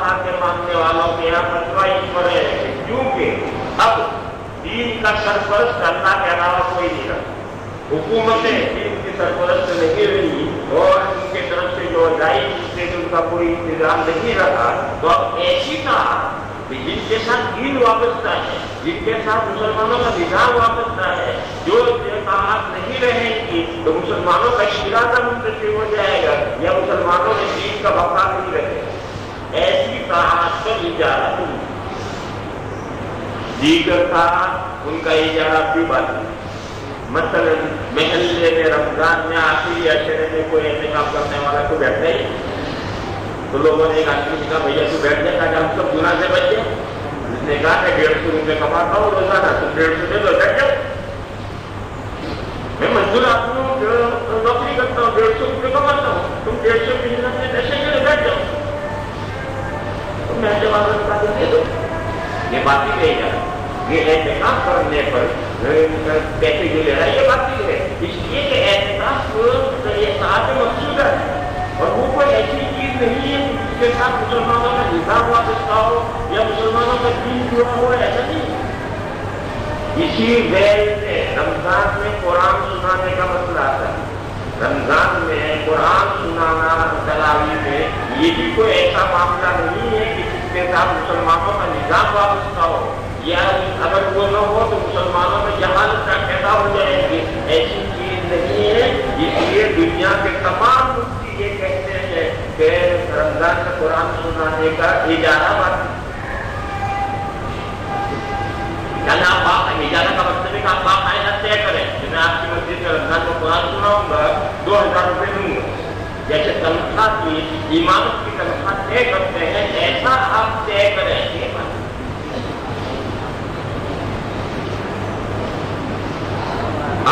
اللہ کے ماننے والوں کے یہاں فتویٰ اس پر ہے کیونکہ اب دین کا سرپرست اللہ کے علاوہ کوئی نہیں رہا، حکومتیں دین کی سرپرست نہیں رہی اور ان کے طرف سے جو ادائی سے ان کا کوئی انتظام نہیں رہا، تو اب ایسی طرح جن کے ساتھ دین وابستہ ہے، جن کے ساتھ مسلمانوں کا نظام وابستہ ہے، جو اقامات نہیں رہیں گی تو مسلمانوں کا اشتراک منتشر ہو جائے گا یا مسلمانوں میں دین کا بقا نہیں رہے گا۔ ایسی طاعت پر اجارہ دیگر تھا ان کا اجارہ بھی باقی، مثلا محلے میں رمضان میں آخری عشرے میں کوئی احتکاب کرنے والا تو بیٹھتا ہی، تو لوگوں نے ایک آدمی سے کہا بھیا تو بیٹھ جائے تاکہ ہم سب گناہ سے بچ جائیں۔ اس نے کہا کہ 150 روپے کماتا ہوں روزانہ، تم 150 دے دو بیٹھ جاؤ۔ میں مزدور آدمی ہوں جو نوکری کرتا ہوں، 150 روپے کماتا ہوں، تم 150 کی حساب سے پیسے کے لیے بیٹھ جاؤ۔ تو میں جواب دے دو، یہ بات ہی نہیں جا یہ احتکاب کرنے پر پیسے جو لے رہا ہے یہ بات ہی ہے، اس لیے کہ احتکاب یہ ساتھ مقصودہ ہے اور وہ کوئی ایسی چیز نہیں ہے جس کے ساتھ مسلمانوں کا نظام وابستہ ہو یا مسلمانوں کا دین جڑا ہو، ایسا نہیں۔ اسی وجہ سے رمضان میں قرآن سنانے کا مسئلہ آتا ہے، رمضان میں قرآن سنانا تراویح میں یہ بھی کوئی ایسا معاملہ نہیں ہے کہ جس کے ساتھ مسلمانوں کا نظام وابستہ ہو، یا اگر وہ نہ ہو تو مسلمانوں میں جہالت پیدا ہو جائے گی، ایسی چیز نہیں ہے۔ اس لیے دنیا کے تمام مفتی یہ کہتے ہیں کہ رمضان میں قرآن سنانے کا اجارہ باقی، یعنی آپ اجارہ کا مطلب ہے کہ آپ باقاعدہ طے کریں کہ میں آپ کی مسجد میں رمضان میں قرآن سناؤں گا، 2000 روپے دوں گا، جیسے تنخواہ کی امامت کی تنخواہ طے کرتے ہیں ایسا آپ طے کریں۔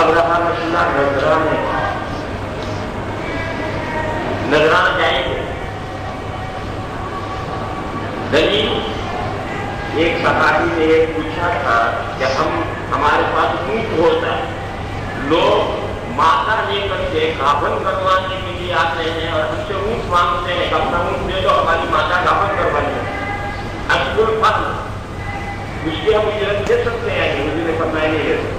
اب رہا مسئلہ نذرانے جائیں گے۔ دلیل ایک صحابی نے یہ پوچھا تھا کہ ہمارے پاس اونٹ ہوتا ہے، لوگ ماتا لے کر کے گابن کروانے کے لیے آتے ہیں اور ہم سے اونٹ مانگتے ہیں کہ اپنا اونٹ دے دو ہماری ماتا گابن کروانی ہے، اشکر فضل اس کی ہم اجرت دے سکتے ہیں کہ مجھے نے فرمایا نہیں دے سکتے۔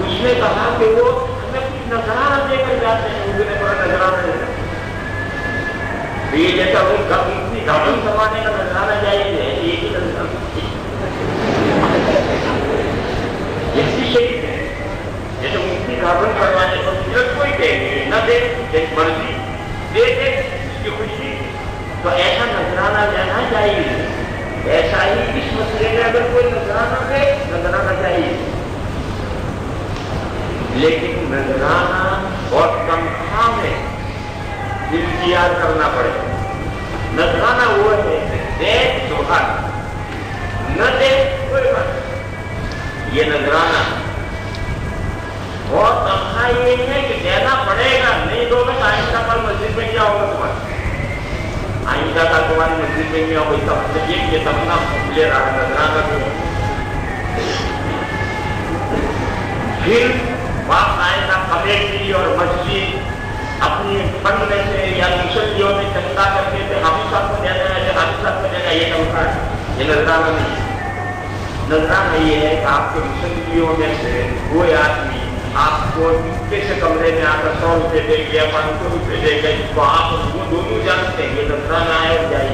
اس نے کہا کہ وہ ہمیں کچھ نذرانہ دے کر جاتے ہیں، مجھے نے بڑا نذرانہ دے کر یہ جیسا اپنی گابن کروانے کا نذرانہ جائے گا، ایک ہی نذرانہ ایسی شہید ہے جیسے ان کی گابن کروانے کو اجرت کوئی دے گی نہ دے، ایک مرضی دے دے اس کی خوشی، تو ایسا نذرانہ لینا چاہیے۔ ایسا ہی اس مسئلے میں اگر کوئی نذرانہ دے نذرانہ چاہیے، لیکن نذرانہ اور تنخواہ میں اختیار کرنا پڑے گا۔ نذرانہ وہ ہے دے سبحان، نہ دے کوئی بات، یہ نذرانہ۔ اور تنخواہ یہ ہے کہ دینا پڑے گا، نہیں دو گے آئندہ کل مسجد میں کیا ہوگا تمہارا، آئندہ کا تمہاری مسجد میں کیا ہوگا، سب یہ تمنا لے رہا ہے نذرانہ کو۔ پھر باقاعدہ کمیٹی اور مسجد اپنی فنڈ میں سے یا مسلیوں میں چندہ کر کے حافظ صاحب کو دینا ہے، حافظ صاحب کو دینا، یہ تنخواہ ہے، یہ نذرانہ نہیں۔ نذرانہ یہ ہے کہ آپ کے مسلیوں میں سے کوئی آدمی آپ کو چپکے سے کمرے میں آ کر 100 روپے دے گیا، 500 روپے دے گیا، جس کو آپ وہ دونوں جانتے ہیں یہ نذرانہ ہے اور جائے۔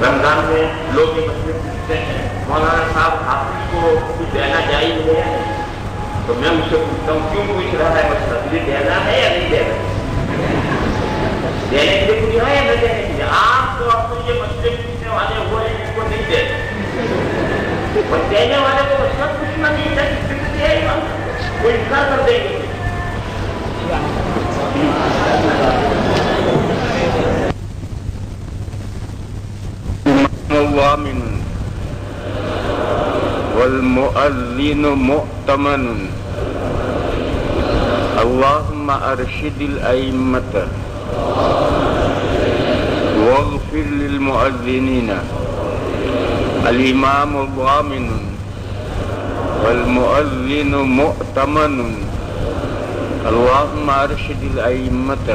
رمضان میں لوگ یہ مسئلے پوچھتے ہیں مولانا صاحب حافظ کو کچھ دینا جائز ہے، تو میں مجھ سے پوچھتا ہوں کیوں پوچھ رہا ہے مسئلہ، مجھے دینا ہے یا نہیں دینا؟ دینے کے لیے پوچھ رہا ہے یا نہ دینے کے لیے؟ عام طور پر یہ مسئلے پوچھنے والے وہ ہیں جن کو نہیں دیتے، اور دینے والے کو مسئلہ پوچھنا نہیں ہے، وہ انکار کر دیں گے۔ ضامن والمؤذن مؤتمن اللهم ارشد الائمة واغفر للمؤذنين الامام ضامن والمؤذن مؤتمن اللهم ارشد الأئمة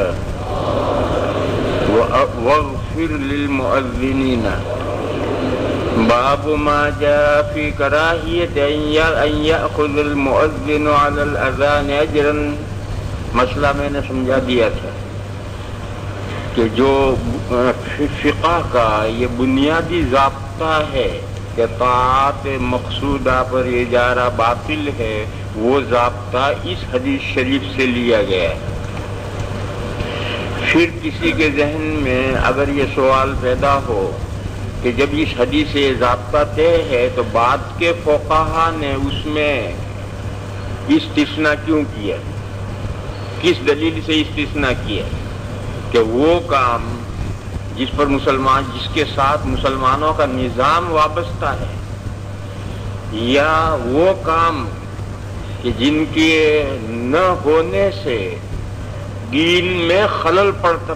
واغفر للمؤذنين. باب ما جاء في كراهية أن يأخذ المؤذن على الأذان أجرا. مسئلہ میں نے سمجھا دیا تھا کہ جو فقہ کا یہ بنیادی ضابطہ ہے کہ طاعت مقصودہ پر اجارہ باطل ہے، وہ ضابطہ اس حدیث شریف سے لیا گیا ہے. پھر کسی کے ذہن میں اگر یہ سوال پیدا ہو کہ جب اس حدیث سے ضابطہ طے ہے تو بعد کے فقہا نے اس میں استثناء کیوں کیا، کس دلیل سے استثناء کیا کہ وہ کام جس پر جس کے ساتھ مسلمانوں کا نظام وابستہ ہے، یا وہ کام کہ جن کے نہ ہونے سے دین میں خلل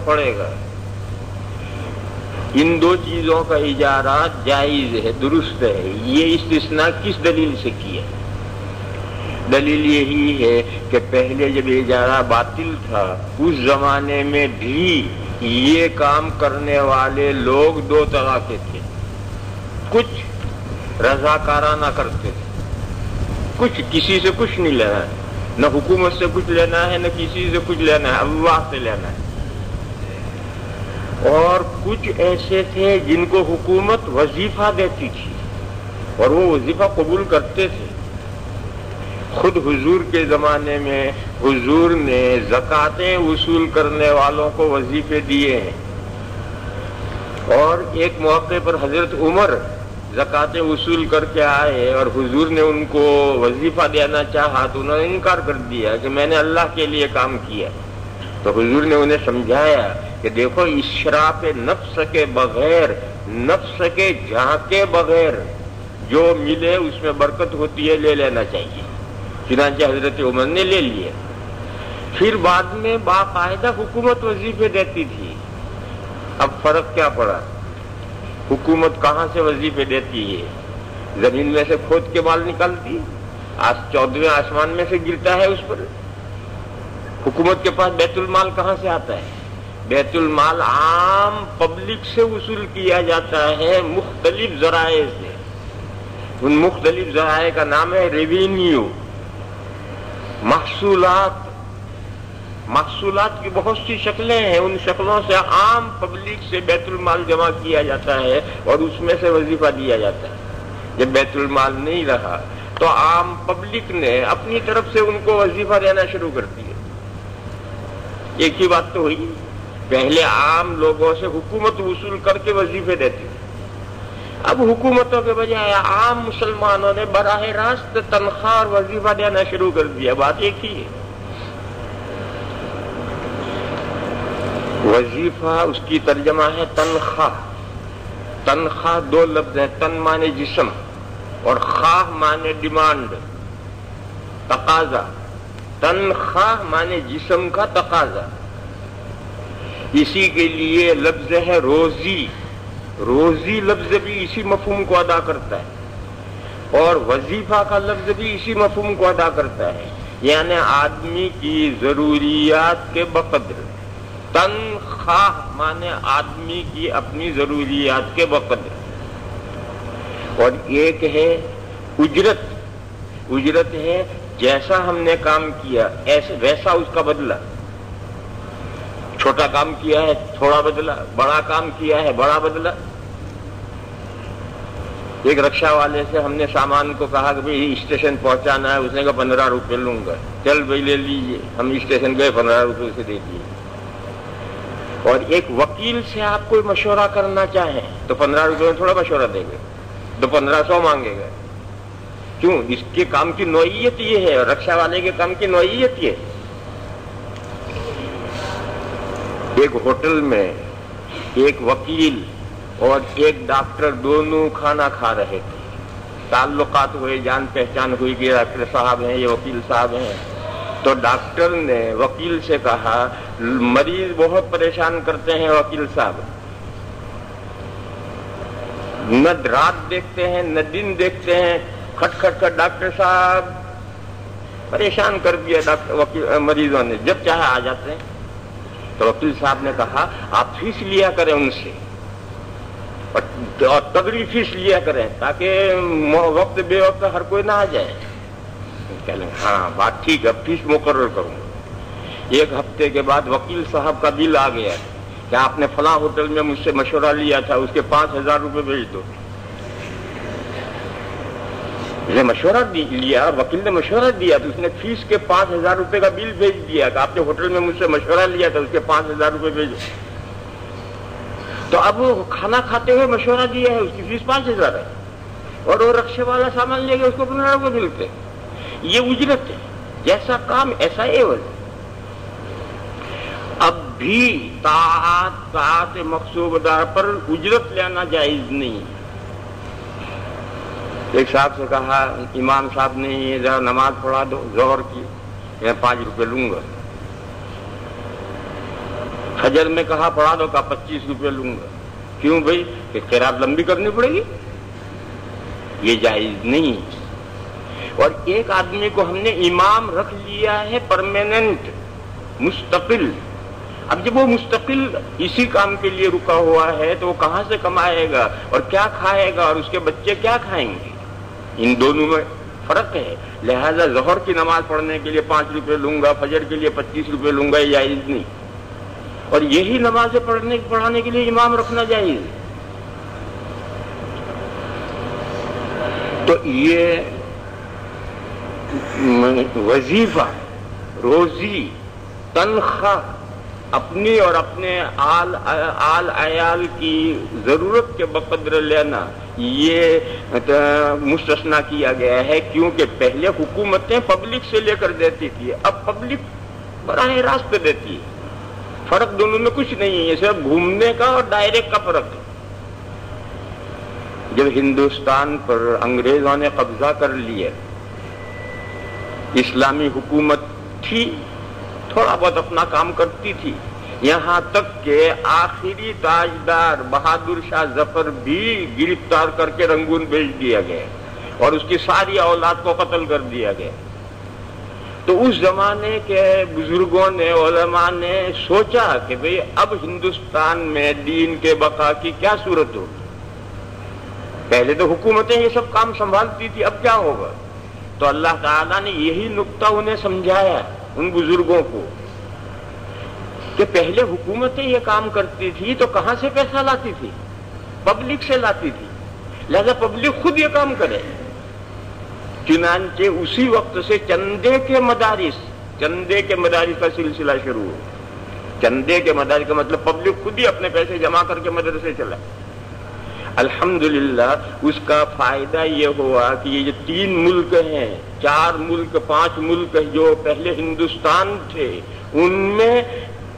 پڑے گا، ان دو چیزوں کا اجارہ جائز ہے، درست ہے. یہ استثناء کس دلیل سے کیا؟ دلیل یہی ہے کہ پہلے جب اجارہ باطل تھا اس زمانے میں بھی یہ کام کرنے والے لوگ دو طرح کے تھے. کچھ رضاکارانہ کرتے تھے، کچھ کسی سے کچھ نہیں لینا ہے، نہ حکومت سے کچھ لینا ہے، نہ کسی سے کچھ لینا ہے، اللہ سے لینا ہے. اور کچھ ایسے تھے جن کو حکومت وظیفہ دیتی تھی اور وہ وظیفہ قبول کرتے تھے. خود حضور کے زمانے میں حضور نے زکاتیں وصول کرنے والوں کو وظیفے دیے ہیں، اور ایک موقع پر حضرت عمر زکاتیں وصول کر کے آئے اور حضور نے ان کو وظیفہ دینا چاہا تو انہوں نے انکار کر دیا کہ میں نے اللہ کے لیے کام کیا. تو حضور نے انہیں سمجھایا کہ دیکھو اشراف نفس کے بغیر، نفس کے جھانکے بغیر جو ملے اس میں برکت ہوتی ہے، لے لینا چاہیے. چنانچہ حضرت عمر نے لے لیا. پھر بعد میں باقاعدہ حکومت وظیفے دیتی تھی. اب فرق کیا پڑا؟ حکومت کہاں سے وظیفے دیتی ہے؟ زمین میں سے کھود کے مال نکالتی، 14ویں آسمان میں سے گرتا ہے اس پر. حکومت کے پاس بیت المال کہاں سے آتا ہے؟ بیت المال عام پبلک سے وصول کیا جاتا ہے مختلف ذرائع سے. ان مختلف ذرائع کا نام ہے ریوینیو. محصولات کی بہت سی شکلیں ہیں، ان شکلوں سے عام پبلک سے بیت المال جمع کیا جاتا ہے اور اس میں سے وظیفہ دیا جاتا ہے. جب بیت المال نہیں رہا تو عام پبلک نے اپنی طرف سے ان کو وظیفہ دینا شروع کر دیا. ایک ہی بات تو ہوئی، پہلے عام لوگوں سے حکومت وصول کر کے وظیفے دیتی، اب حکومتوں کے بجائے عام مسلمانوں نے براہ راست تنخواہ اور وظیفہ دینا شروع کر دیا. بات ایک ہی ہے. وظیفہ اس کی ترجمہ ہے تنخواہ. تنخواہ دو لفظ ہیں، تن مانے جسم اور خواہ مانے ڈیمانڈ، تقاضا. تنخواہ مانے جسم کا تقاضا. اسی کے لیے لفظ ہے روزی. روزی لفظ بھی اسی مفہوم کو ادا کرتا ہے اور وظیفہ کا لفظ بھی اسی مفہوم کو ادا کرتا ہے، یعنی آدمی کی ضروریات کے بقدر. تنخواہ مانے آدمی کی اپنی ضروریات کے بقدر. اور ایک ہے اجرت. اجرت ہے جیسا ہم نے کام کیا ویسا اس کا بدلہ. چھوٹا کام کیا ہے تھوڑا بدلہ، بڑا کام کیا ہے بڑا بدلہ. ایک رکشہ والے سے ہم نے سامان کو کہا کہ بھئی اسٹیشن پہنچانا ہے، اس نے کہا 15 روپے لوں گا. چل بھائی لے لیجئے. ہم اسٹیشن گئے، 15 روپے سے دے دیے. اور ایک وکیل سے آپ کوئی مشورہ کرنا چاہیں تو 15 روپے میں تھوڑا مشورہ دے گا، تو 1500 مانگے گا. کیوں؟ اس کے کام کی نوعیت یہ ہے، رکشہ والے کے کام کی نوعیت یہ ہے. ایک ہوٹل میں ایک وکیل اور ایک ڈاکٹر دونوں کھانا کھا رہے تھے. تعلقات ہوئے، جان پہچان ہوئی کہ ڈاکٹر صاحب ہیں، یہ وکیل صاحب ہیں. تو ڈاکٹر نے وکیل سے کہا مریض بہت پریشان کرتے ہیں وکیل صاحب، نہ رات دیکھتے ہیں نہ دن دیکھتے ہیں. کھٹ کھٹ کر ڈاکٹر صاحب پریشان کر دیا ڈاکٹر مریضوں نے، جب چاہے آ جاتے ہیں۔ تو وکیل صاحب نے کہا آپ فیس لیا کریں ان سے، اور تگڑی فیس لیا کریں تاکہ وقت بے وقت ہر کوئی نہ آ جائے۔ کہہ لیں ہاں بات ٹھیک ہے، فیس مقرر کروں۔ ایک ہفتے کے بعد وکیل صاحب کا بل آ گیا کہ آپ نے فلاں ہوٹل میں مجھ سے مشورہ لیا تھا، اس کے 5,000 روپے بھیج دو۔ نے مشورہ لیا، وکیل نے مشورہ دیا تو اس نے فیس کے 5,000 روپے کا بل بھیج دیا کہ آپ نے ہوٹل میں مجھ سے مشورہ لیا تھا، اس کے 5,000 روپے بھیجو۔ تو اب وہ کھانا کھاتے ہوئے مشورہ دیا ہے، اس کی فیس 5,000 ہے، اور وہ رکشے والا سامان لے گیا، اس کو 15 روپے ملتے۔ یہ اجرت ہے، جیسا کام ایسا ایوز۔ اب بھی طاعت مقصود دار پر اجرت لینا جائز نہیں۔ ایک صاحب سے کہا امام صاحب نے یہ ذرا نماز پڑھا دو ظہر کی، میں 5 روپے لوں گا۔ فجر میں کہا پڑھا دو، کہا 25 روپے لوں گا۔ کیوں بھائی؟ کہ قرات لمبی کرنی پڑے گی، یہ جائز نہیں۔ اور ایک آدمی کو ہم نے امام رکھ لیا ہے پرماننٹ، مستقل۔ اب جب وہ مستقل اسی کام کے لیے رکا ہوا ہے تو وہ کہاں سے کمائے گا اور کیا کھائے گا، اور اس کے بچے کیا کھائیں گے؟ ان دونوں میں فرق ہے۔ لہذا ظہر کی نماز پڑھنے کے لیے 5 روپے لوں گا، فجر کے لیے 25 روپے لوں گا، یہ جائز نہیں۔ اور یہی نمازیں پڑھانے کے لیے امام رکھنا جائز۔ تو یہ وظیفہ، روزی، تنخواہ اپنی اور اپنے آل عیال کی ضرورت کے بقدر لینا، یہ مستثنا کیا گیا ہے، کیونکہ پہلے حکومتیں پبلک سے لے کر دیتی تھی، اب پبلک براہ راست دیتی ہے۔ فرق دونوں میں کچھ نہیں ہے، یہ صرف گھومنے کا اور ڈائریکٹ کا فرق ہے۔ جب ہندوستان پر انگریزوں نے قبضہ کر لیا، اسلامی حکومت تھی، تھوڑا بہت اپنا کام کرتی تھی، یہاں تک کہ آخری تاجدار بہادر شاہ ظفر بھی گرفتار کر کے رنگون بھیج دیا گیا اور اس کی ساری اولاد کو قتل کر دیا گیا۔ تو اس زمانے کے بزرگوں نے، علماء نے سوچا کہ بھئی اب ہندوستان میں دین کے بقا کی کیا صورت ہوگی؟ پہلے تو حکومتیں یہ سب کام سنبھالتی تھی، اب کیا ہوگا؟ تو اللہ تعالیٰ نے یہی نقطہ انہیں سمجھایا، ان بزرگوں کو، کہ پہلے حکومتیں یہ کام کرتی تھی تو کہاں سے پیسہ لاتی تھی؟ پبلک سے لاتی تھی، لہذا پبلک خود یہ کام کرے۔ چنانچہ اسی وقت سے چندے کے مدارس کا سلسلہ شروع ہو۔ چندے کے مدارس کا مطلب پبلک خود ہی اپنے پیسے جمع کر کے مدرسے چلائے۔ الحمدللہ اس کا فائدہ یہ ہوا کہ یہ جو 3 ملک ہیں، 4 ملک، 5 ملک جو پہلے ہندوستان تھے، ان میں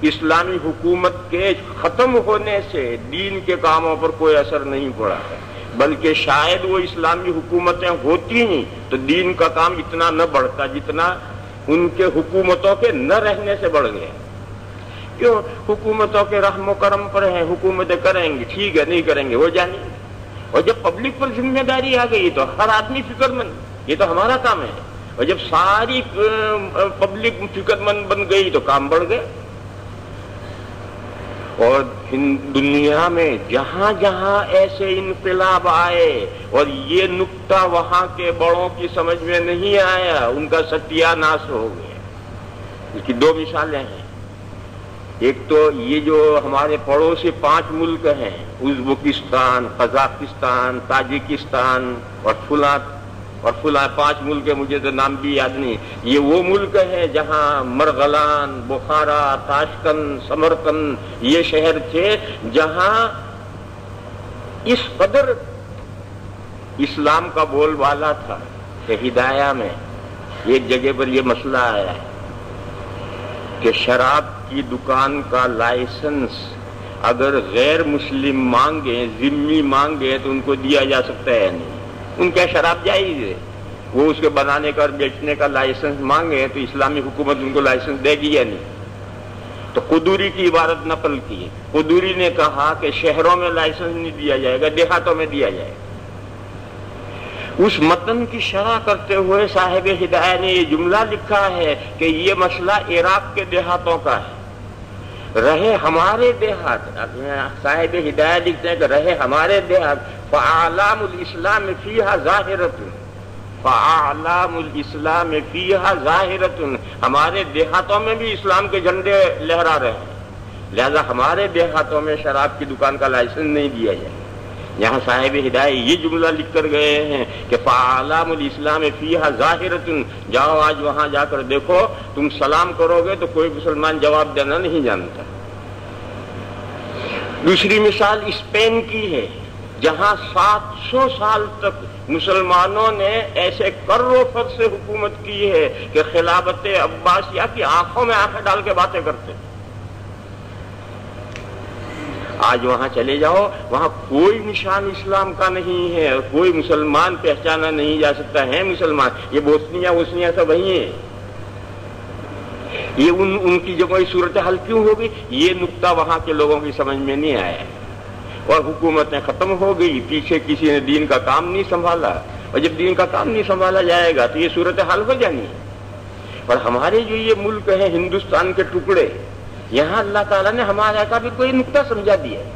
اسلامی حکومت کے ختم ہونے سے دین کے کاموں پر کوئی اثر نہیں پڑا ہے، بلکہ شاید وہ اسلامی حکومتیں ہوتی ہیں تو دین کا کام اتنا نہ بڑھتا جتنا ان کے حکومتوں کے نہ رہنے سے بڑھ گیا۔ کیوں؟ حکومتوں کے رحم و کرم پر ہیں، حکومتیں کریں گے، ٹھیک ہے، نہیں کریں گے وہ جانیں گے۔ اور جب پبلک پر ذمہ داری آ گئی تو ہر آدمی فکر مند، یہ تو ہمارا کام ہے۔ اور جب ساری پبلک فکر مند بن گئی تو کام بڑھ گئے۔ اور دنیا میں جہاں جہاں ایسے انقلاب آئے اور یہ نقطہ وہاں کے بڑوں کی سمجھ میں نہیں آیا، ان کا ستیہ ناش ہو گیا۔ اس کی 2 مثالیں ہیں۔ ایک تو یہ جو ہمارے پڑوسی 5 ملک ہیں، ازبکستان، قزاقستان، تاجکستان اور فلاں 5 ملک، مجھے تو نام بھی یاد نہیں، یہ وہ ملک ہیں جہاں مرغلان، بخارا، تاشکند، سمرقند یہ شہر تھے جہاں اس قدر اسلام کا بول بالا تھا کہ ہدایہ میں ایک جگہ پر یہ مسئلہ آیا ہے کہ شراب کی دکان کا لائسنس اگر غیر مسلم مانگے، ذمی مانگے تو ان کو دیا جا سکتا ہے نہیں۔ ان کا شراب جائز ہے، وہ اس کے بنانے کا اور بیچنے کا لائسنس مانگے تو اسلامی حکومت ان کو لائسنس دے گی یا نہیں؟ تو قدوری کی عبارت نقل کی، قدوری نے کہا کہ شہروں میں لائسنس نہیں دیا جائے گا، دیہاتوں میں دیا جائے گا۔ اس متن کی شرح کرتے ہوئے صاحب ہدایہ نے یہ جملہ لکھا ہے کہ یہ مسئلہ عراق کے دیہاتوں کا ہے، رہے ہمارے دیہات، صاحب ہدایہ لکھتے ہیں کہ رہے ہمارے دیہات فاعلام الاسلام فیہا ظاہرۃ، فاعلام الاسلام فیہا ظاہرۃ، ہمارے دیہاتوں میں بھی اسلام کے جھنڈے لہرا رہے ہیں، لہذا ہمارے دیہاتوں میں شراب کی دکان کا لائسنس نہیں دیا جائے۔ یہاں صاحب ہدایہ یہ جملہ لکھ کر گئے ہیں کہ فاعلام الاسلام فیہا ظاہرۃ، جاؤ آج وہاں جا کر دیکھو، تم سلام کرو گے تو کوئی مسلمان جواب دینا نہیں جانتا۔ دوسری مثال اسپین کی ہے، جہاں 700 سال تک مسلمانوں نے ایسے کر و فر سے حکومت کی ہے کہ خلافت عباسیہ کی آنکھوں میں آنکھیں ڈال کے باتیں کرتے۔ آج وہاں چلے جاؤ، وہاں کوئی نشان اسلام کا نہیں ہے، اور کوئی مسلمان پہچانا نہیں جا سکتا ہے مسلمان، یہ بوسنیا سب وہی ہیں۔ یہ ان کی جو کوئی صورتحال کیوں ہوگی، یہ نقطہ وہاں کے لوگوں کی سمجھ میں نہیں آیا، اور حکومتیں ختم ہو گئی، پیچھے کسی نے دین کا کام نہیں سنبھالا، اور جب دین کا کام نہیں سنبھالا جائے گا تو یہ صورتحال ہو جانی ہے۔ اور ہمارے جو یہ ملک ہے ہندوستان کے ٹکڑے، یہاں اللہ تعالیٰ نے ہمارے کا بھی کوئی نقطہ سمجھا دیا ہے،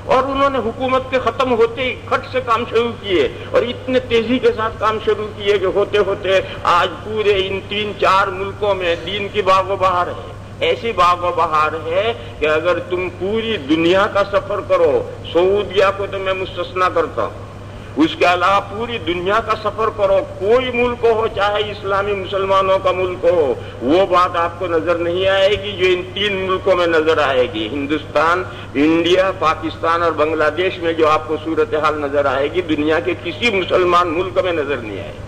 اور انہوں نے حکومت کے ختم ہوتے ہی کھٹ سے کام شروع کیے، اور اتنے تیزی کے ساتھ کام شروع کیے کہ ہوتے ہوتے آج پورے ان 3-4 ملکوں میں دین کی باغ و بہار ہے، ایسی باغ و بہار ہے کہ اگر تم پوری دنیا کا سفر کرو، سعودیہ کو تو میں مستثنا کرتا ہوں، اس کے علاوہ پوری دنیا کا سفر کرو، کوئی ملک ہو چاہے اسلامی مسلمانوں کا ملک ہو، وہ بات آپ کو نظر نہیں آئے گی جو ان 3 ملکوں میں نظر آئے گی، ہندوستان، انڈیا، پاکستان اور بنگلہ دیش میں جو آپ کو صورتحال نظر آئے گی، دنیا کے کسی مسلمان ملک میں نظر نہیں آئے گی۔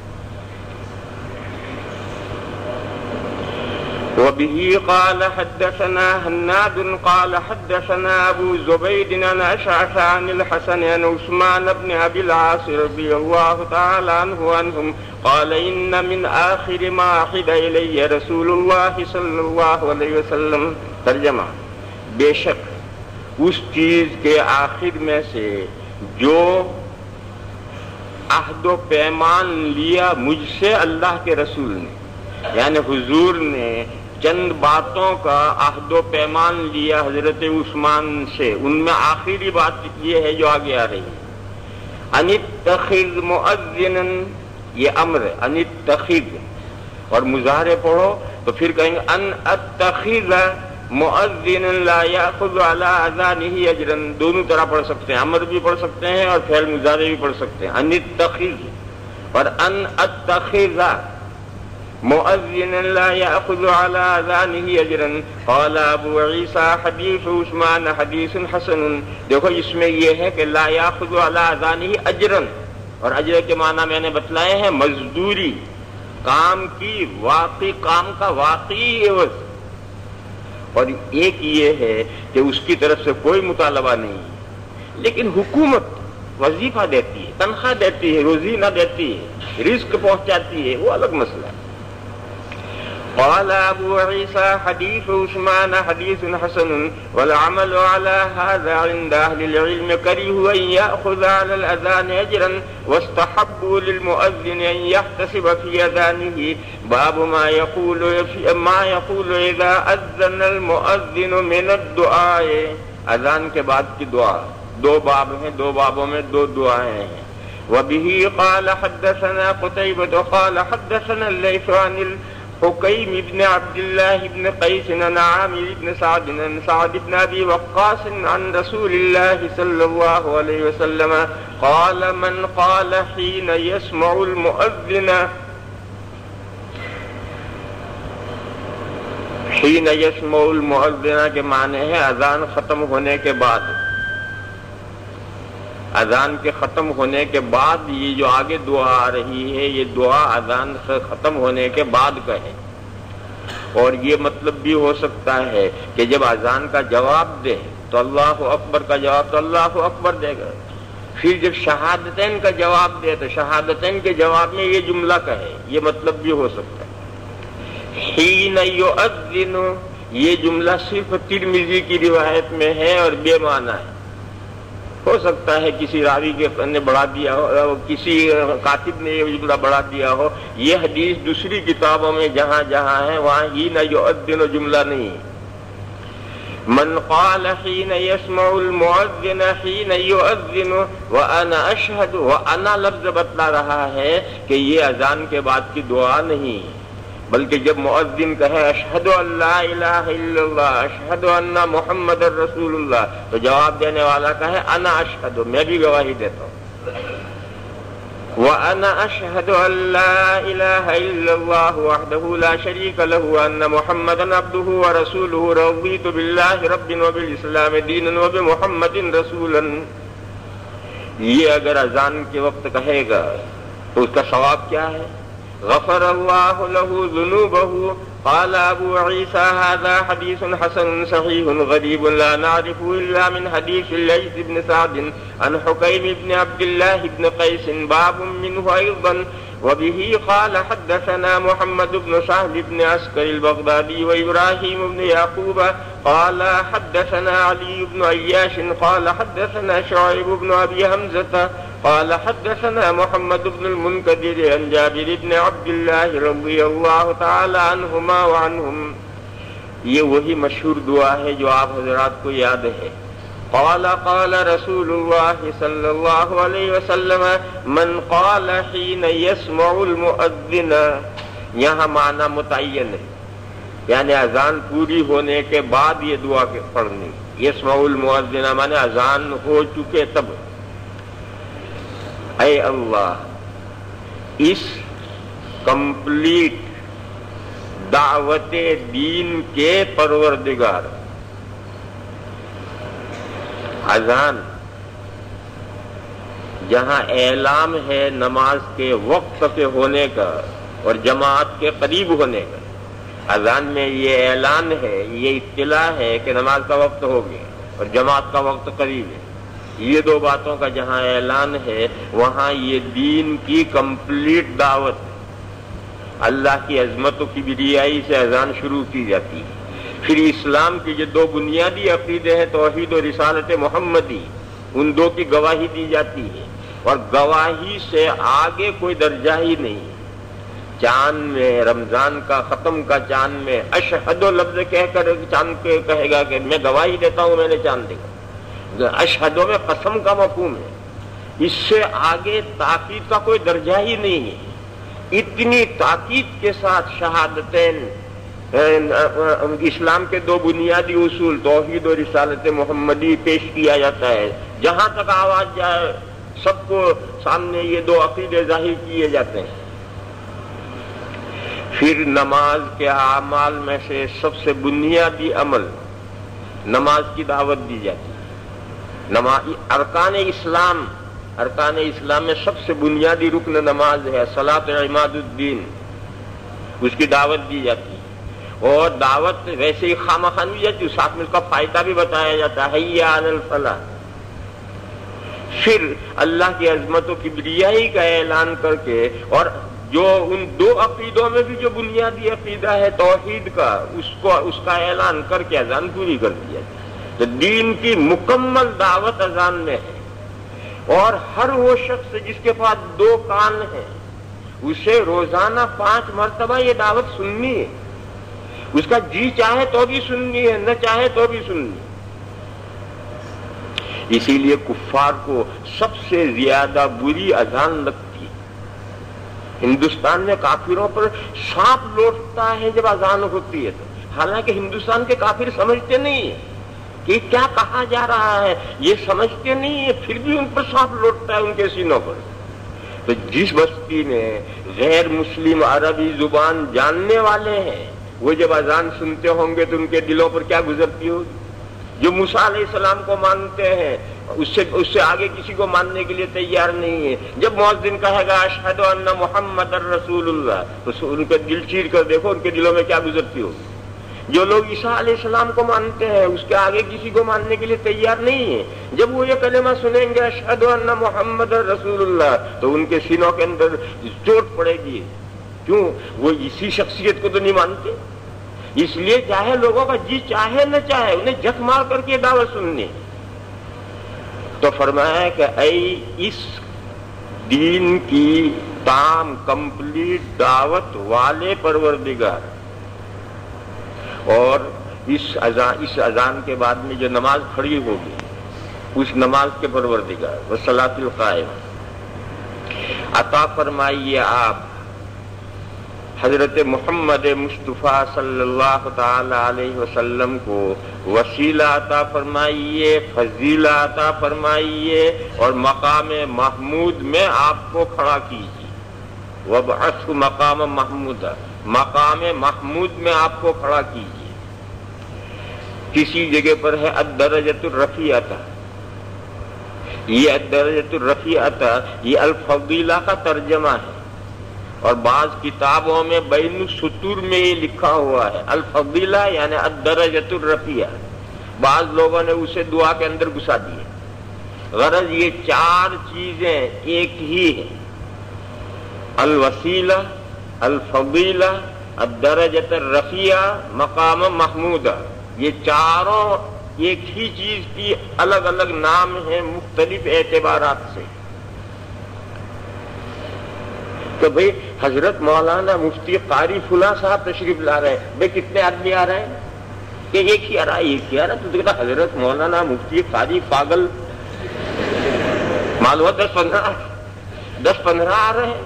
وبه قال حدثنا هناد قال حدثنا أبو زبيد عن أشعث عن الحسن عن عثمان بن أبي العاص رضي الله تعالى عنهم قال إن من آخر ما عهد إلي رسول الله صلى الله عليه وسلم۔ ترجمہ، بے شک اس چیز کے آخر میں سے جو عہد و پیمان لیا مجھ سے اللہ کے رسول نے، یعنی حضور نے چند باتوں کا عہد و پیمان لیا حضرت عثمان سے، ان میں آخری بات یہ ہے جو آگے آ رہی ہے، ان اتخذ مؤذنا، یہ امر ہے، ان اتخذ، اور مظاہرے پڑھو تو پھر کہیں گے ان اتخذ مؤذنا لا یاخذ علی اذانہ اجرا، دونوں طرح پڑھ سکتے ہیں، امر بھی پڑھ سکتے ہیں اور فعل مضارع بھی پڑھ سکتے ہیں، ان اتخذ اور ان اتخذ مؤذنا لا يأخذ على اذانه اجرا قال ابو عيسى حديث عثمان حديث حسن۔ دیکھو اس میں یہ ہے کہ لا يأخذ على اذانه اجرا، اور اجر کے معنی میں نے بتلائے ہیں مزدوری، کام کی واقعی، کام کا واقعی عوض، اور ایک یہ ہے کہ اس کی طرف سے کوئی مطالبہ نہیں، لیکن حکومت وظیفہ دیتی ہے، تنخواہ دیتی ہے، روزی نہ دیتی ہے، رزق پہنچاتی ہے، وہ الگ مسئلہ ہے۔ قال ابو عيسى حديث عثمان حديث حسن والعمل على هذا عند اهل العلم كرهوا ان ياخذ على الاذان اجرا واستحبوا للمؤذن ان يحتسب في اذانه باب ما يقول اذا اذن المؤذن من الدعاء، اذان کے بعد کی دعا، 2 باب ہیں، 2 بابوں میں 2 دعائیں ہیں۔ وبه قال حدثنا قتيبة قال حدثنا الليث عن حكيم بن عبد الله بن قيس عن عامر بن سعد عن سعد بن ابي وقاص عن رسول الله صلى الله عليه وسلم قال من قال حين يسمع المؤذن، حين يسمع المؤذن کے معنی ہے اذان ختم ہونے کے بعد، اذان کے ختم ہونے کے بعد یہ جو آگے دعا آ رہی ہے، یہ دعا اذان ختم ہونے کے بعد کا ہے، اور یہ مطلب بھی ہو سکتا ہے کہ جب اذان کا جواب دے تو اللہ اکبر کا جواب تو اللہ اکبر دے گا، پھر جب شہادتین کا جواب دے تو شہادتین کے جواب میں یہ جملہ کہے، یہ مطلب بھی ہو سکتا ہے۔ حین یؤذن، یہ جملہ صرف ترمذی کی روایت میں ہے اور بے معنی ہے، ہو سکتا ہے کسی راوی نے بڑھا دیا ہو، کسی کاتب نے یہ جملہ بڑھا دیا ہو. یہ حدیث دوسری کتابوں میں جہاں جہاں ہے وہاں ہی نہ یؤذن جملہ نہیں. من قال حين يسمع المؤذن حين يؤذن وانا اشهد، وانا لفظ بتلا رہا ہے کہ یہ اذان کے بعد کی دعا نہیں، بلکہ جب مؤذن کہے اشہد ان لا الہ الا اللہ اشہد ان محمد رسول اللہ تو جواب دینے والا کہے انا اشہد، میں بھی گواہی دیتا ہوں. وَأَنَا أَشْهَدُ أَن لَّا إِلَٰهَ إِلَّا اللَّهُ وَحْدَهُ لَا شَرِيكَ لَهُ وَأَنَّ مُحَمَّدًا عَبْدُهُ وَرَسُولُهُ رَضِيتُ بِاللَّهِ رَبًّا وَبِالْإِسْلَامِ دِينًا وَبِمُحَمَّدٍ رَسُولًا. یہ اگر اذان کے وقت کہے گا تو اس کا ثواب کیا ہے؟ غفر اللہ له ذنوبه. قال ابو عیسیٰ هذا حدیث حسن صحیح غریب لا نعرفه الا من حدیث الليث بن سعد عن حکیم بن عبد الله بن قیس باب منه ایضا وبه قال حدثنا محمد بن سهل بن عسكر البغدادي وابراهيم بن يعقوب قال حدثنا علي بن عياش قال حدثنا شعيب بن ابي حمزة قال حدثنا محمد بن المنكدر عن جابر بن عبد الله رضي الله تعالى عنهما وعنهم. یہ وہی مشہور دعا ہے جو آپ حضرات کو یاد ہے. قال قال رسول اللہ صلی اللہ علیہ وسلم من قال حين يسمع المؤذن. یہاں معنی متعین ہے، یعنی اذان پوری ہونے کے بعد یہ دعا پڑھنی. يسمع المؤذن معنی اذان ہو چکے تب. اے اللہ، اس کمپلیٹ دعوت دین کے پروردگار، اذان جہاں اعلام ہے نماز کے وقت کے ہونے کا اور جماعت کے قریب ہونے کا، اذان میں یہ اعلان ہے، یہ اطلاع ہے کہ نماز کا وقت ہو گیا اور جماعت کا وقت قریب ہے. یہ دو باتوں کا جہاں اعلان ہے وہاں یہ دین کی کمپلیٹ دعوت ہے. اللہ کی عظمت و کبریائی سے اذان شروع کی جاتی ہے. پھر اسلام کی جو دو بنیادی عقیدے ہیں توحید و رسالت محمدی، ان دو کی گواہی دی جاتی ہے، اور گواہی سے آگے کوئی درجہ ہی نہیں. چاند میں رمضان کا ختم کا چاند میں اشہد لفظ کہہ کر چاند کے کہے گا کہ میں گواہی دیتا ہوں میں نے چاند دیکھا. اشہدوں میں قسم کا مفہوم ہے، اس سے آگے تاکید کا کوئی درجہ ہی نہیں ہے. اتنی تاکید کے ساتھ شہادتین، اسلام کے دو بنیادی اصول توحید و رسالت محمدی پیش کیا جاتا ہے. جہاں تک آواز جائے سب کو سامنے یہ دو عقیدے ظاہر کیے جاتے ہیں. پھر نماز کے اعمال میں سے سب سے بنیادی عمل نماز کی دعوت دی جاتی ہے. ارکان اسلام میں سب سے بنیادی رکن نماز ہے، صلاۃ عماد الدین، اس کی دعوت دی جاتی ہے. اور دعوت ویسے ہی خواہ نہیں جاتی، ساتھ میں اس کا فائدہ بھی بتایا جاتا ہے، حیا علی الفلاح. پھر اللہ کی عظمت و کبریائی کا اعلان کر کے، اور جو ان دو عقیدوں میں بھی جو بنیادی عقیدہ ہے توحید کا، اس کا اعلان کر کے اذان پوری کر دی جاتی ہے. تو دین کی مکمل دعوت اذان میں ہے. اور ہر وہ شخص جس کے پاس دو کان ہیں اسے روزانہ 5 مرتبہ یہ دعوت سننی ہے. اس کا جی چاہے تو بھی سننی ہے، نہ چاہے تو بھی سننی ہے. اسی لیے کفار کو سب سے زیادہ بری اذان لگتی ہے. ہندوستان میں کافروں پر سانپ لوٹتا ہے جب اذان ہوتی ہے. حالانکہ ہندوستان کے کافر سمجھتے نہیں ہیں کہ کیا کہا جا رہا ہے، یہ سمجھتے نہیں ہیں، پھر بھی ان پر سانپ لوٹتا ہے ان کے سینوں پر. تو جس بستی میں غیر مسلم عربی زبان جاننے والے ہیں وہ جب اذان سنتے ہوں گے تو ان کے دلوں پر کیا گزرتی ہوگی. جو موسیٰ علیہ السلام کو مانتے ہیں اس سے آگے کسی کو ماننے کے لیے تیار نہیں ہے. جب مؤذن کہے گا اشہد ان محمد رسول اللہ تو ان کے دل چیر کر دیکھو ان کے دلوں میں کیا گزرتی ہوگی. جو لوگ عیسیٰ علیہ السلام کو مانتے ہیں اس کے آگے کسی کو ماننے کے لیے تیار نہیں ہے، جب وہ یہ کلمہ سنیں گے اشہد ان محمد رسول اللہ تو ان کے سینوں کے اندر چوٹ پڑے گی. کیوں؟ وہ اسی شخصیت کو تو نہیں مانتے. اس لیے چاہے لوگوں کا جی چاہے نہ چاہے انہیں جت مار کر کے دعوت سننی. تو فرمایا کہ اے اس دین کی تام کمپلیٹ دعوت والے پروردگار، اور اس اذان کے بعد میں جو نماز کھڑی ہوگی اس نماز کے پروردگار، والصلاۃ القائمہ، عطا فرمائیے آپ حضرت محمد مصطفیٰ صلی اللہ تعالی علیہ وسلم کو وسیلہ عطا فرمائیے، فضیلہ عطا فرمائیے، اور مقام محمود میں آپ کو کھڑا کیجیے۔ وابعثہ مقام محمود، مقام محمود میں آپ کو کھڑا کیجیے۔ کسی جگہ پر ہے الدرجۃ الرفیعۃ، یہ الدرجۃ الرفیعۃ یہ الفضیلہ کا ترجمہ ہے، اور بعض کتابوں میں بین السطور میں یہ لکھا ہوا ہے الفضیلہ یعنی الدرجۃ الرفیعہ، بعض لوگوں نے اسے دعا کے اندر گھسا دیے۔ غرض یہ چار چیزیں ایک ہی ہیں، الوسیلہ، الفضیلہ، الدرجۃ الرفیعہ، مقام محمودہ، یہ چاروں ایک ہی چیز کی الگ الگ نام ہیں مختلف اعتبارات سے۔ تو بھئی حضرت مولانا مفتی قاری فلاں صاحب تشریف لا رہے ہیں، بھئی کتنے آدمی آ رہے ہیں؟ کہ ایک ہی آ رہا ہے، ایک ہی آ رہا ہے۔ تو کہتا حضرت مولانا مفتی قاری پاگل معلوم 10-15 آ رہے ہیں؟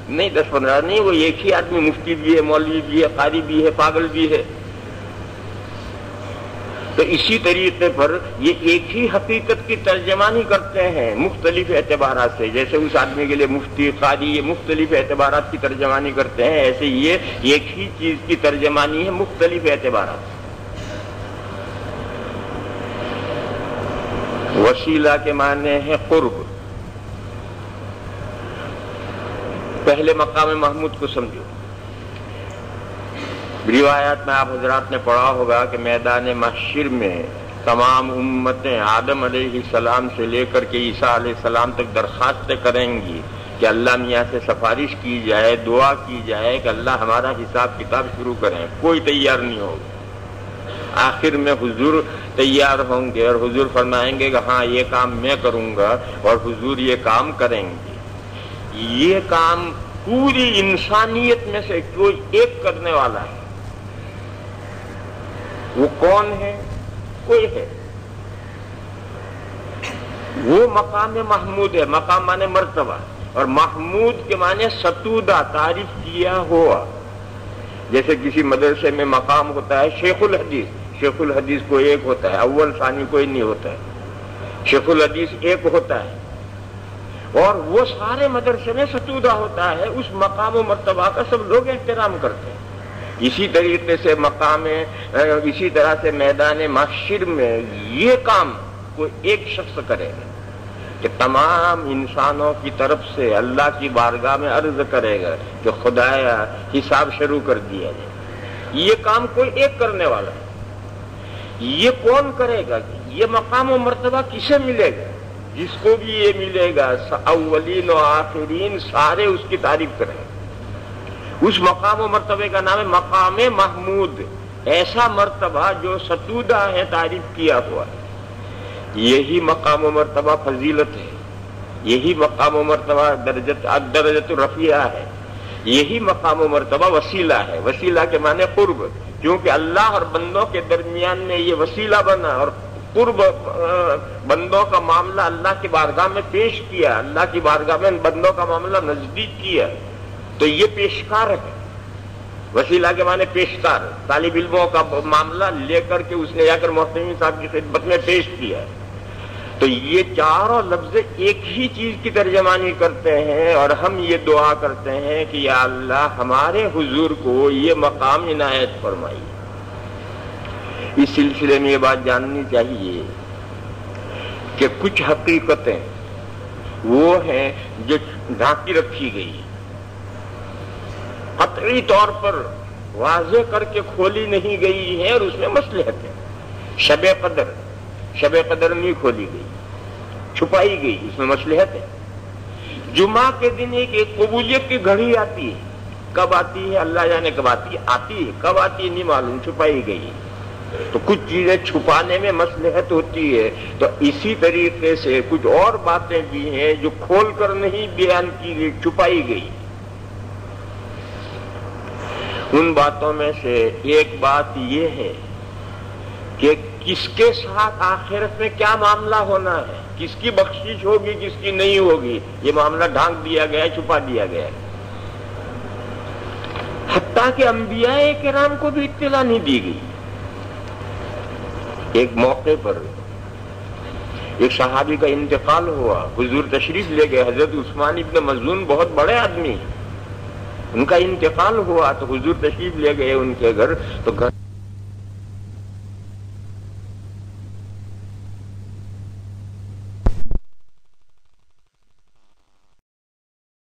نہیں 10-15 نہیں، وہ ایک ہی آدمی مفتی بھی ہے، مولوی بھی ہے، قاری بھی ہے، پاگل بھی ہے۔ تو اسی طریقے پر یہ ایک ہی حقیقت کی ترجمانی کرتے ہیں مختلف اعتبارات سے، جیسے اس آدمی کے لیے مفتی قاری یہ مختلف اعتبارات کی ترجمانی کرتے ہیں، ایسے یہ ایک ہی چیز کی ترجمانی ہے مختلف اعتبارات سے۔ وسیلہ کے معنی ہے قرب۔ پہلے مقام محمود کو سمجھو۔ روایات میں آپ حضرات نے پڑھا ہوگا کہ میدان محشر میں تمام امتیں آدم علیہ السلام سے لے کر کے عیسیٰ علیہ السلام تک درخواستیں کریں گی کہ اللہ میاں سے سفارش کی جائے، دعا کی جائے کہ اللہ ہمارا حساب کتاب شروع کریں۔ کوئی تیار نہیں ہوگا۔ آخر میں حضور تیار ہوں گے اور حضور فرمائیں گے کہ ہاں یہ کام میں کروں گا، اور حضور یہ کام کریں گے۔ یہ کام پوری انسانیت میں سے کوئی ایک کرنے والا ہے۔ وہ کون ہے؟ کوئی ہے، وہ مقام محمود ہے۔ مقام مانے مرتبہ، اور محمود کے معنی ستودہ، تعریف کیا ہوا۔ جیسے کسی مدرسے میں مقام ہوتا ہے شیخ الحدیث، شیخ الحدیث کوئی ایک ہوتا ہے، اول ثانی کوئی نہیں ہوتا ہے، شیخ الحدیث ایک ہوتا ہے، اور وہ سارے مدرسے میں ستودہ ہوتا ہے۔ اس مقام و مرتبہ کا سب لوگ احترام کرتے ہیں۔ اسی طریقے سے اسی طرح سے میدان محشر میں یہ کام کوئی ایک شخص کرے گا کہ تمام انسانوں کی طرف سے اللہ کی بارگاہ میں عرض کرے گا کہ خدایا حساب شروع کر دیا جائے۔ یہ کام کوئی ایک کرنے والا ہے۔ یہ کون کرے گا؟ یہ مقام و مرتبہ کسے ملے گا؟ جس کو بھی یہ ملے گا اولین و آخرین سارے اس کی تعریف کریں گے۔ اس مقام و مرتبے کا نام ہے مقام محمود، ایسا مرتبہ جو ستودہ ہے، تعریف کیا ہوا ہے۔ یہی مقام و مرتبہ فضیلت ہے، یہی مقام و مرتبہ درجۃ الرفیعہ ہے، یہی مقام و مرتبہ وسیلہ ہے۔ وسیلہ کے معنی قرب، کیونکہ اللہ اور بندوں کے درمیان میں یہ وسیلہ بنا، اور قرب بندوں کا معاملہ اللہ کی بارگاہ میں پیش کیا، اللہ کی بارگاہ میں بندوں کا معاملہ نزدیک کیا، تو یہ پیشکار ہے۔ وسیلہ کے معنی پیشکار، طالب علموں کا معاملہ لے کر کے اس نے جا کر محتمین صاحب کی خدمت میں پیش کیا۔ تو یہ چاروں لفظ ایک ہی چیز کی ترجمانی کرتے ہیں، اور ہم یہ دعا کرتے ہیں کہ یا اللہ ہمارے حضور کو یہ مقام عنایت فرمائیے۔ اس سلسلے میں یہ بات جاننی چاہیے کہ کچھ حقیقتیں وہ ہیں جو ڈھانکی رکھی گئی، قطعی طور پر واضح کر کے کھولی نہیں گئی ہے، اور اس میں مصلحت ہے۔ شب قدر نہیں کھولی گئی، چھپائی گئی، اس میں مصلحت ہے۔ جمعہ کے دن ایک قبولیت کی گھڑی آتی ہے، کب آتی ہے اللہ جانے کب آتی ہے، کب آتی ہے نہیں معلوم، چھپائی گئی۔ تو کچھ چیزیں چھپانے میں مصلحت ہوتی ہے، تو اسی طریقے سے کچھ اور باتیں بھی ہیں جو کھول کر نہیں بیان کی گئی، چھپائی گئی۔ ان باتوں میں سے ایک بات یہ ہے کہ کس کے ساتھ آخرت میں کیا معاملہ ہونا ہے، کس کی بخشش ہوگی، کس کی نہیں ہوگی، یہ معاملہ ڈھانک دیا گیا ہے، چھپا دیا گیا ہے۔ حتیٰ کہ انبیاء کرام کو بھی اطلاع نہیں دی گئی۔ ایک موقع پر ایک صحابی کا انتقال ہوا، حضور تشریف لے گئے، حضرت عثمان ابن مظعون بہت بڑے آدمی، ان کا انتقال ہوا تو حضور تشریف لے گئے ان کے گھر، تو گھر